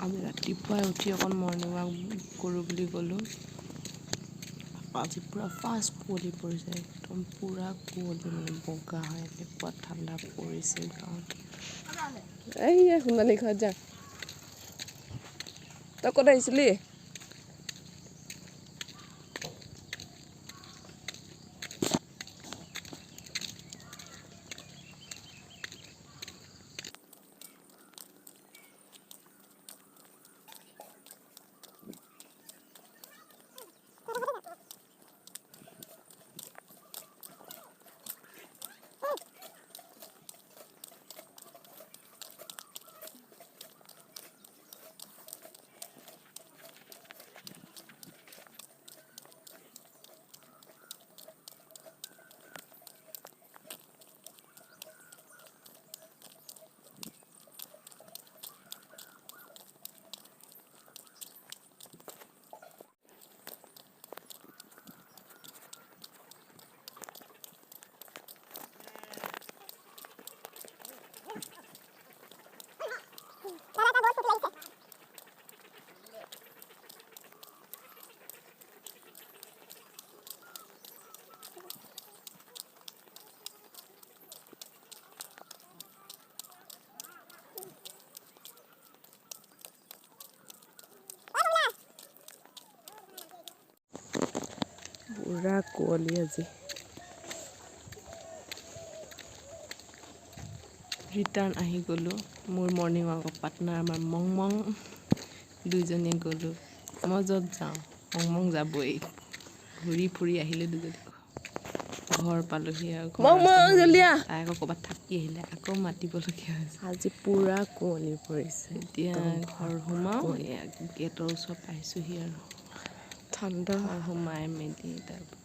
আমি ৰাতিপুৱাই উঠি অকণ মৰ্ণিং ৱাক কৰোঁ বুলি গ'লোঁ আজি পূৰা ফাষ্ট কুঁৱলী পৰিছে একদম পূৰা কুঁৱলী মানে বগা হয় এনেকুৱা ঠাণ্ডা পৰিছে গাঁৱত এই সোণালী ঘৰত যা তই ক'ত আহিছিলি পূৰা কুঁৱলী আজি ৰিটাৰ্ণ আহি গ'লোঁ মোৰ মৰ্ণিং ৱাকৰ পাৰ্টনাৰ আমাৰ মংমং দুইজনীয়ে গ'লোঁ মই য'ত যাওঁ মংমং যাবই ঘূৰি ফুৰি আহিলোঁ দুজনী ঘৰ পালোঁহি আৰু তাই আকৌ ক'ৰবাত থাকি আহিলে আকৌ মাতিবলগীয়া হৈছে আজি পূৰা কুঁৱলী পৰিছে এতিয়া ঘৰ সোমাওঁ গেটৰ ওচৰত পাইছোঁহি আৰু ঠাণ্ডা সোমাই মেলি তাৰপৰা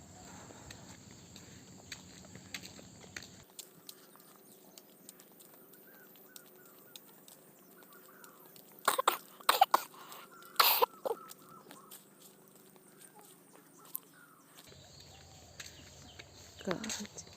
God.